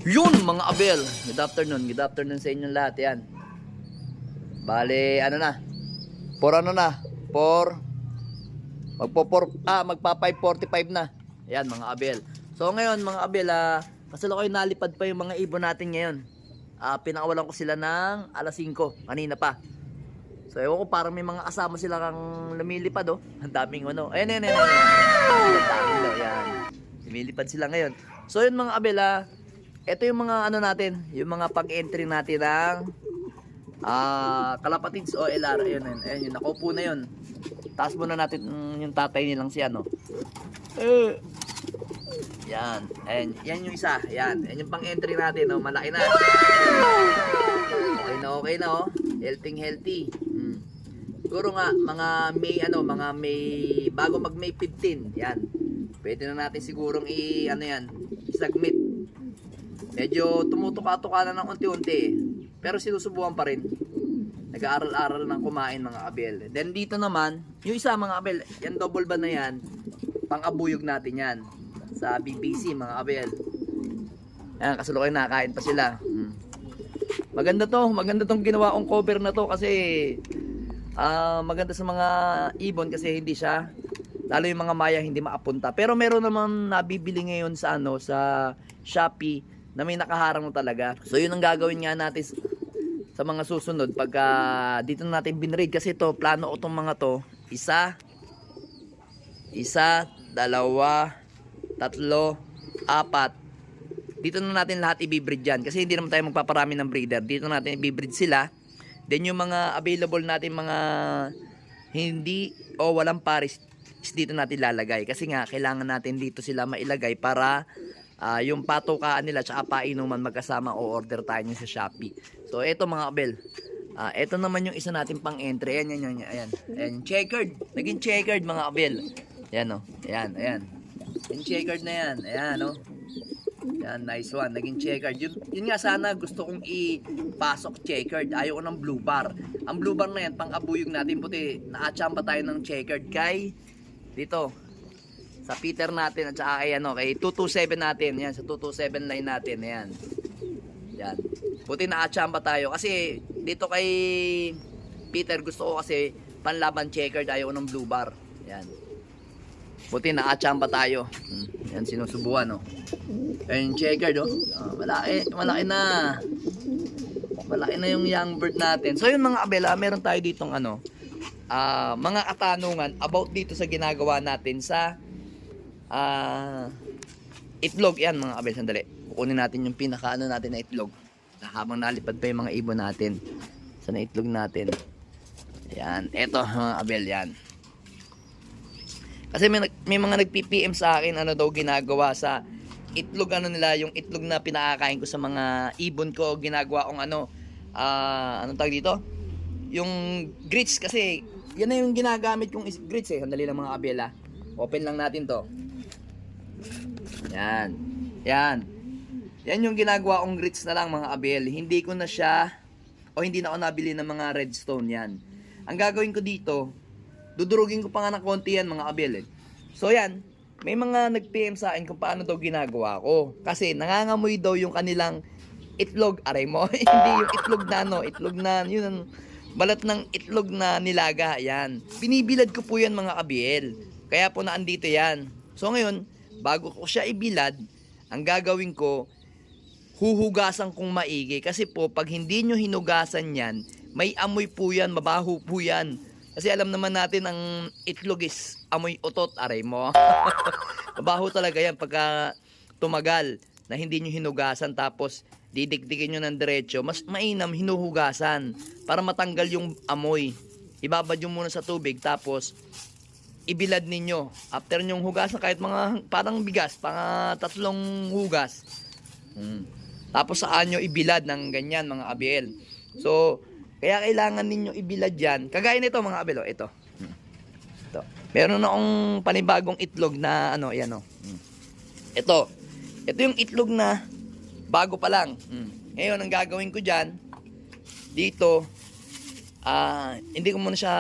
Yun mga abel, good afternoon sa inyong lahat. Yan, bale ano na, for ano na, for magpa 5:45 na. Yan mga abel. So ngayon mga abel, kasalukuy nalipad pa yung mga ibon natin ngayon. Pinakawalan ko sila ng alas 5 kanina pa. So ewan ko, parang may mga asama sila kang lumilipad, oh. Ang daming ano. Ayan. Ang daming daw, yan. Lumilipad sila ngayon. So yun mga abel, ito yung mga ano natin, yung mga pag-entry natin ng Kalapatids o LR. Ayun, yung nakaupo na yun. Taas muna natin yung tatay nilang si ano. Yan. Ayan, yan yung isa. Yan yung pang-entry natin, oh. Malaki na. Okay na, oh. Healthy. Siguro nga mga May bago mag May 15. Yan. Pwede na natin sigurong i-submit. Medyo tumutuka-tuka na ng unti-unti, pero sinusubukan pa rin. Nag-aaral-aral ng kumain mga abel. Then dito naman, yung isa mga abel, yan double ban na yan, pang-abuyog natin yan sa BBC mga abel. Yan, kasalukuyan nakakain pa sila. Maganda tong ginawa kong cover na to kasi maganda sa mga ibon kasi hindi siya, lalo yung mga maya, hindi maapunta. Pero meron naman nabibili ngayon sa sa Shopee na may nakaharang talaga. So yun ang gagawin nga natin sa mga susunod pagka dito na natin binread, kasi to plano ko tong mga to, isa, dalawa, tatlo, apat. Dito na natin lahat i-breed yan kasi hindi naman tayo magpaparami ng breeder. Dito natin i-breed sila. Then yung mga available natin, mga hindi o walang pares, dito natin lalagay. Kasi nga kailangan natin dito sila mailagay para yung patukaan nila tsaka painuman magkasama o order tayo sa Shopee. So eto mga abel, eto naman yung isa natin pang entry. Ayan, checkered. Naging checkered mga abel. Ayan, oh. Ayan. Yung checkered na yan. Ayan, oh. Yan, nice one. Naging checkered. Yun nga sana gusto kong ipasok checkered. Ayaw ko ng blue bar. Ang blue bar na yan, pang-abuyog natin puti. Naachamba tayo ng checkered kay dito sa Peter natin at saka kay kay 227 natin. Yan, sa 227 line natin. Ayan. Yan. Puti naachamba tayo. Kasi dito kay Peter gusto ko kasi panlaban checkered. Ayaw ko ng blue bar. Yan. Buti naachamba tayo. Yan, sinusubuan, no. Ayun, checkered, oh. Malaki na. Malaki na yung young bird natin. So yun mga abela, meron tayo ditong mga katanungan about dito sa ginagawa natin sa itlog. Yan mga abel, sandali. Kukunin natin yung pinakaano natin na itlog. Habang nalipad pa yung mga ibon natin sa na itlog natin. Yan, eto mga abel, yan. Kasi may mga nag-PPM sa akin, ano daw ginagawa sa itlog, nila, yung itlog na pinakakain ko sa mga ibon ko, ginagawa kong anong tawag dito? Yung grits, kasi yan na yung ginagamit kong grits eh. Sandali lang mga abela. Open lang natin to. Yan. Yan yung ginagawa kong grits na lang mga abel. Hindi ko na siya, hindi na ako nabili ng mga redstone yan. Ang gagawin ko dito, dudurugin ko pa nga ng konti yan mga abel eh. So yan, may mga nag-PM sa akin kung paano daw ginagawa ko. Kasi nangangamoy daw yung kanilang itlog. Aray mo, hindi yung itlog na itlog na, yun ang balat ng itlog na nilaga. Yan, binibilad ko po yan mga abel. Kaya po naandito yan. So ngayon, bago ko siya ibilad, ang gagawin ko, huhugasan kong maigi. Kasi po, pag hindi nyo hinugasan yan, may amoy po yan, mabaho po yan. Kasi alam naman natin ang itlog is amoy utot, aray mo. Mabaho talaga yan pagka tumagal na hindi nyo hinugasan tapos didikdikin nyo ng diretso. Mas mainam hinuhugasan para matanggal yung amoy. Ibabad nyo muna sa tubig tapos ibilad ninyo. After nyong hugasan, kahit mga parang bigas, pang 3 hugas. Tapos saan nyo ibilad ng ganyan mga abel. So, kaya kailangan ninyo ibilad yan. Kagaya nito mga abelo, ito. Meron na akong panibagong itlog na yan. Ito yung itlog na bago pa lang. Ngayon, ang gagawin ko dyan, dito, hindi ko muna siya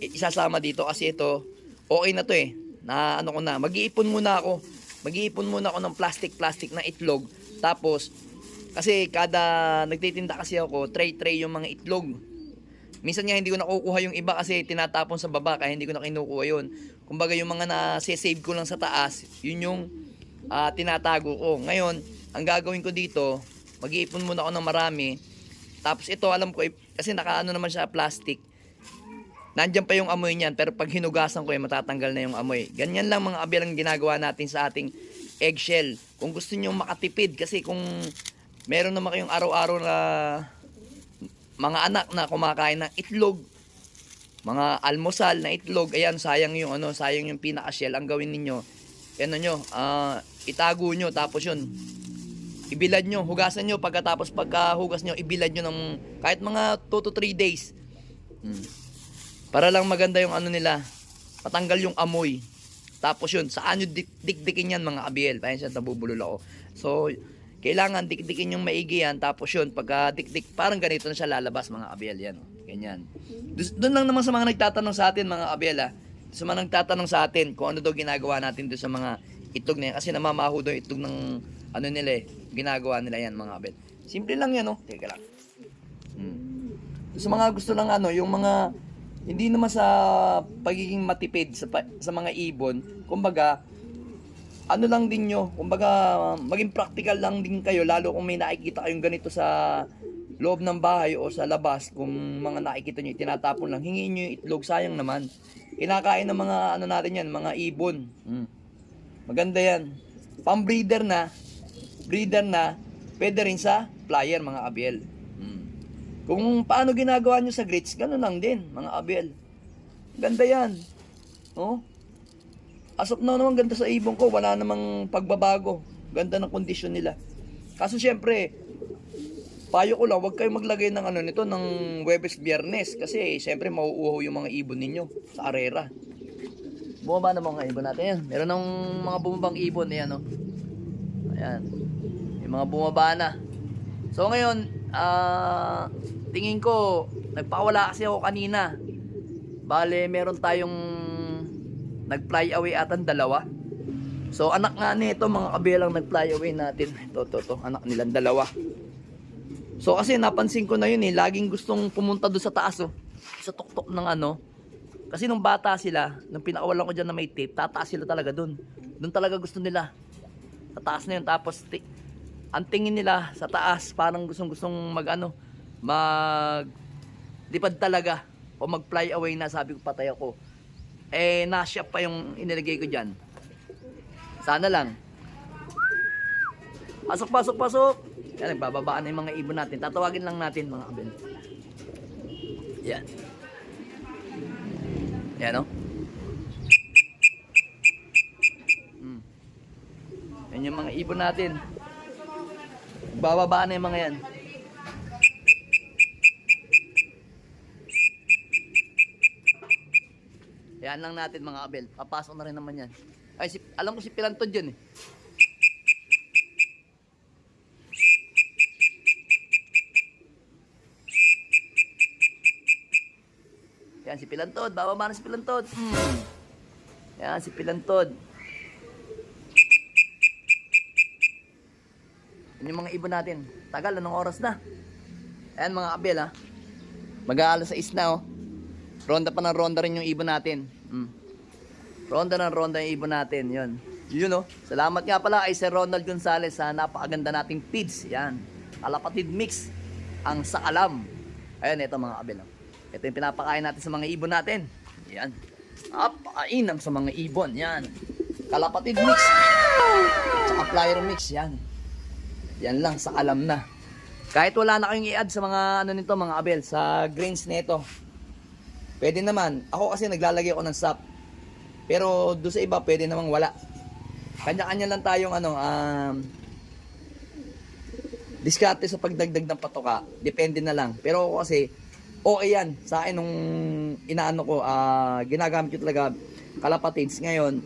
isasama dito kasi ito, okay na to eh. Na mag-iipon muna ako mag-iipon muna ako ng plastic na itlog. Tapos, kasi kada nagtitinda kasi ako, tray yung mga itlog. Minsan nga hindi ko nakukuha yung iba kasi tinatapon sa baba, kaya hindi ko na kinukuha yun. Kumbaga yung mga na-save ko lang sa taas, yun yung tinatago ko. Ngayon, ang gagawin ko dito, mag-iipon muna ako ng marami. Tapos ito, alam ko, kasi nakaano naman siya plastic. Nandiyan pa yung amoy niyan, pero pag hinugasan ko, matatanggal na yung amoy. Ganyan lang mga abel ang ginagawa natin sa ating eggshell. Kung gusto niyo makatipid, kasi kung meron naman kayong araw-araw na mga anak na kumakain ng itlog, mga almusal na itlog, ayan, sayang yung pinaka-shell. Ang gawin ninyo, itago nyo, tapos yun, ibilad nyo, hugasan nyo, pagkahugas nyo, ibilad nyo ng kahit mga 2 to 3 days. Para lang maganda yung nila, patanggal yung amoy. Tapos yun, saan nyo dikdikin yan mga abiel? Parang siya, nabubulol ako. So, kailangan dikdikin yung maigi yan. Tapos yun, pagka dikdik, parang ganito na siya lalabas mga abiel. Yan, ganyan. Doon lang naman sa mga nagtatanong sa atin mga abiel, sa mga nagtatanong sa atin kung ano daw ginagawa natin doon sa mga itlog na yan. Kasi namamaho daw itlog ng ginagawa nila yan mga abiel. Simple lang yan, Teka lang. Sa mga gusto lang yung mga hindi naman sa pagiging matipid sa mga ibon, kumbaga lang din nyo, kumbaga maging practical lang din kayo, lalo kung may nakikita kayong ganito sa loob ng bahay o sa labas, kung mga nakikita nyo tinatapon lang, hingin nyo yung itlog, sayang naman. Kinakain ng mga natin yan, mga ibon. Maganda yan. Pang-breeder na, pwede rin sa flyer mga abiel. Kung paano ginagawa nyo sa grits, gano'n lang din, mga abiel. Ganda yan. As of now naman, ganda sa ibon ko. Wala namang pagbabago. Ganda ng kondisyon nila. Kaso syempre, payo ko lang, huwag kayong maglagay ng nito, ng Huwebes Biyernes. Kasi syempre, mauuhaw yung mga ibon ninyo sa arera. Bumaba na mga ibon natin yan. Meron ng mga bumabang ibon. Ayan, Ayan. Yung mga bumaba na. So ngayon, tingin ko, nagpawala kasi ako kanina. Bale, meron tayong nag-fly away atan 2. So, anak nga nito, mga kabilang nag-fly away natin. Ito, anak nilang 2. So, kasi napansin ko na yun laging gustong pumunta doon sa taas, sa tuktok ng Kasi nung bata sila, nung pinakawalan ko dyan na may tape, tataas sila talaga doon. Doon talaga gusto nila. Sa taas na yun, tapos ang tingin nila sa taas, parang gustong maglipad talaga o mag-fly away na. Sabi ko, patay ako. Na-shop pa yung inilagay ko dyan. Sana lang. Pasok. Yan, nagbababaan na yung mga ibon natin. Tatawagin lang natin mga kabin. Yan. Yan, Yan yung mga ibon natin. Bababa na yung mga yan. Yan lang natin mga abel. Papasok na rin naman yan. Ay, alam ko si Pilantod yun Yan si Pilantod. Bababa na si Pilantod. Yan si Pilantod. Yan yung mga ibon natin. Tagal, anong oras na? Ayan mga abel Mag-aalas 6 na Ronda pa ng ronda rin yung ibon natin. Ronda yung ibon natin. Yun Salamat nga pala kay Sir Ronald Gonzales sa napakaganda nating feeds. Yan. Kalapatid mix. Ang sakalam. Ayan, ito mga abel. Ito yung pinapakain natin sa mga ibon natin. Yan. Napakainam sa mga ibon. Yan. Kalapatid mix. Tsaka flyer mix. Yan. Yan lang, sakalam na. Kahit wala na kayong i-add sa mga nito mga abel, sa grains nito. Pwede naman. Ako kasi naglalagay ako ng sap. Pero doon sa iba, pwede namang wala. Kanya-kanya lang tayong diskarte sa pagdagdag ng patoka. Depende na lang. Pero ako kasi, okay yan. Sa akin nung ginagamit ko talaga kalapatids. Ngayon,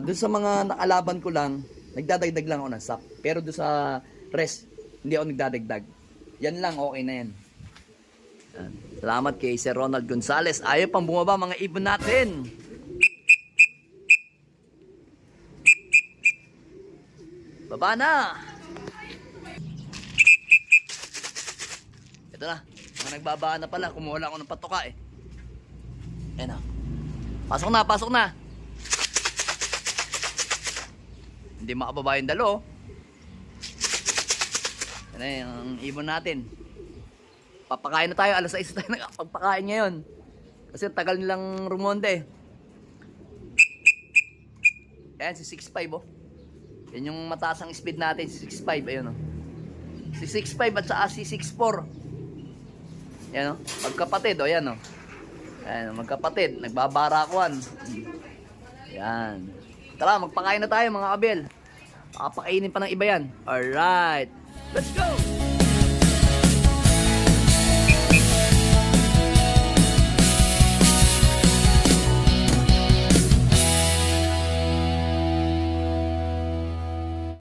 doon sa mga nakalaban ko lang, nagdadagdag lang ako ng sap. Pero doon sa rest, hindi ako nagdadagdag. Yan lang, okay na yan. Salamat kay Sir Ronald Gonzales. Ayaw pang bumaba mga ibon natin. Baba na. Ito na. Mga nagbabaan na pala. Kumuha lang ako ng patoka eh. Ayan na. Pasok na, pasok na. Hindi makababa yung dalo. Yan na yung ibon natin. Papakain na tayo. Alas 6 tayo nagpapakain ngayon. Kasi tagal nilang rumonde eh. Ayan, si 6.5 oh. Yan yung mataas ang speed natin, si 6.5. Ayun oh. Si 6.5 at saka si 6.4. Yan oh. Magkapatid oh, yan oh. Ayan, magkapatid. Nagbabarakuan. Yan. Tara, magpakain na tayo mga kabel. Pakapakainin pa ng iba yan. Alright. Let's go!